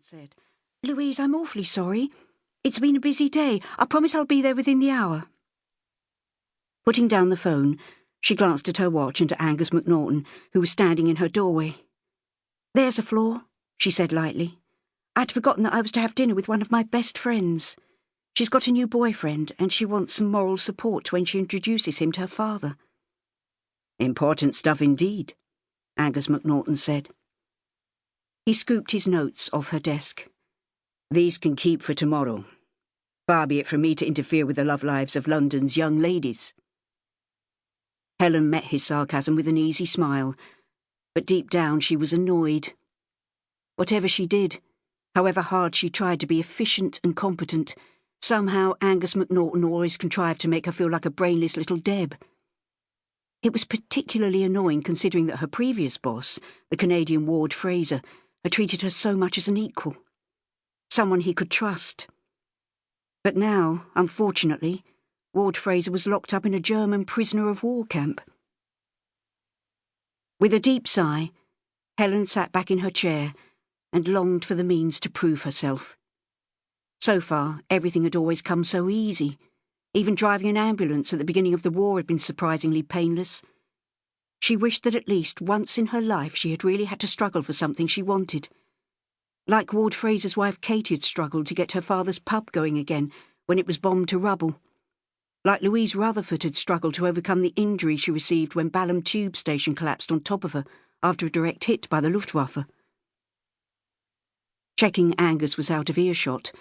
said. "Louise, I'm awfully sorry. It's been a busy day. I promise I'll be there within the hour." Putting down the phone, she glanced at her watch and at Angus MacNaughton, who was standing in her doorway. "There's a flaw," she said lightly. "I'd forgotten that I was to have dinner with one of my best friends. She's got a new boyfriend, and she wants some moral support when she introduces him to her father." "Important stuff indeed," Angus MacNaughton said. He scooped his notes off her desk. "These can keep for tomorrow. Far be it from me to interfere with the love lives of London's young ladies." Helen met his sarcasm with an easy smile, but deep down she was annoyed. Whatever she did, however hard she tried to be efficient and competent, somehow Angus MacNaughton always contrived to make her feel like a brainless little Deb. It was particularly annoying considering that her previous boss, the Canadian Ward Fraser, had treated her so much as an equal, someone he could trust. But now, unfortunately, Ward Fraser was locked up in a German prisoner of war camp. With a deep sigh, Helen sat back in her chair and longed for the means to prove herself. So far, everything had always come so easy. Even driving an ambulance at the beginning of the war had been surprisingly painless. She wished that at least once in her life she had really had to struggle for something she wanted. Like Ward Fraser's wife Katie had struggled to get her father's pub going again when it was bombed to rubble. Like Louise Rutherford had struggled to overcome the injury she received when Balham Tube Station collapsed on top of her after a direct hit by the Luftwaffe. Checking Angus was out of earshot,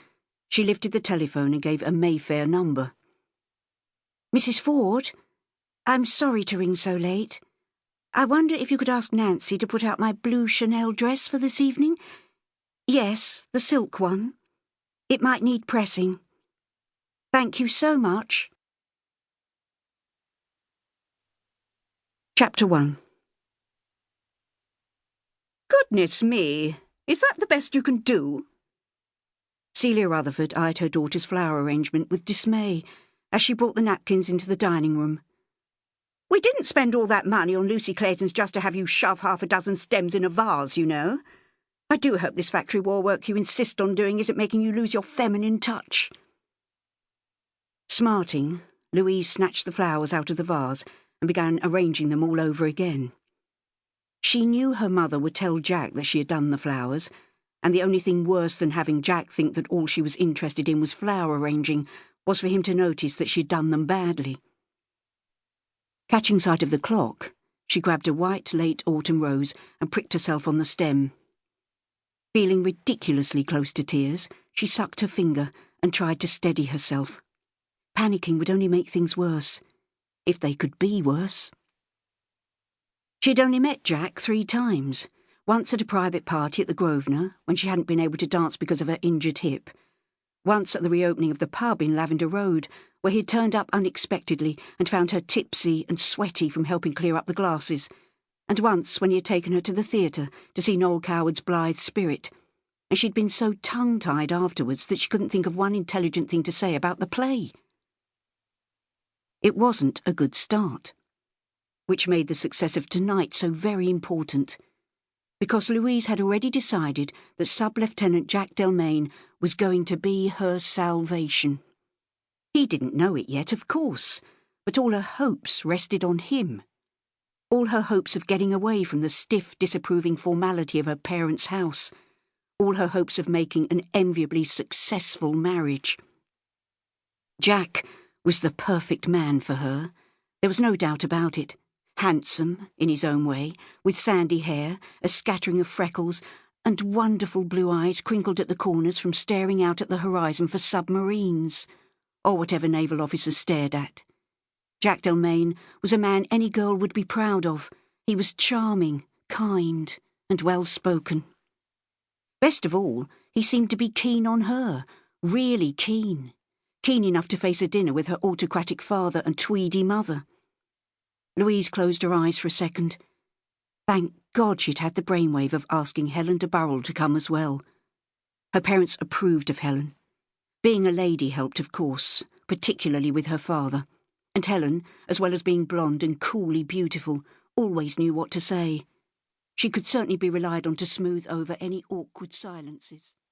she lifted the telephone and gave a Mayfair number. "Mrs. Ford, I'm sorry to ring so late. I wonder if you could ask Nancy to put out my blue Chanel dress for this evening? Yes, the silk one. It might need pressing. Thank you so much." Chapter 1. "Goodness me, is that the best you can do?" Celia Rutherford eyed her daughter's flower arrangement with dismay as she brought the napkins into the dining room. "We didn't spend all that money on Lucy Clayton's just to have you shove half a dozen stems in a vase, you know. I do hope this factory war work you insist on doing isn't making you lose your feminine touch." Smarting, Louise snatched the flowers out of the vase and began arranging them all over again. She knew her mother would tell Jack that she had done the flowers, and the only thing worse than having Jack think that all she was interested in was flower arranging was for him to notice that she had done them badly. Catching sight of the clock, she grabbed a white late autumn rose and pricked herself on the stem. Feeling ridiculously close to tears, she sucked her finger and tried to steady herself. Panicking would only make things worse, if they could be worse. She had only met Jack 3 times, once at a private party at the Grosvenor, when she hadn't been able to dance because of her injured hip, once at the reopening of the pub in Lavender Road, where he had turned up unexpectedly and found her tipsy and sweaty from helping clear up the glasses, and once when he had taken her to the theatre to see Noel Coward's Blithe Spirit, and she'd been so tongue-tied afterwards that she couldn't think of one intelligent thing to say about the play. It wasn't a good start, which made the success of tonight so very important, because Louise had already decided that Sub-Lieutenant Jack Delmain was going to be her salvation. He didn't know it yet, of course, but all her hopes rested on him. All her hopes of getting away from the stiff, disapproving formality of her parents' house. All her hopes of making an enviably successful marriage. Jack was the perfect man for her. There was no doubt about it. Handsome, in his own way, with sandy hair, a scattering of freckles, and wonderful blue eyes crinkled at the corners from staring out at the horizon for submarines, or whatever naval officers stared at. Jack Delmain was a man any girl would be proud of. He was charming, kind, and well-spoken. Best of all, he seemed to be keen on her, really keen. Keen enough to face a dinner with her autocratic father and tweedy mother. Louise closed her eyes for a second. Thank God she'd had the brainwave of asking Helen de Burrel to come as well. Her parents approved of Helen. Being a lady helped, of course, particularly with her father. And Helen, as well as being blonde and coolly beautiful, always knew what to say. She could certainly be relied on to smooth over any awkward silences.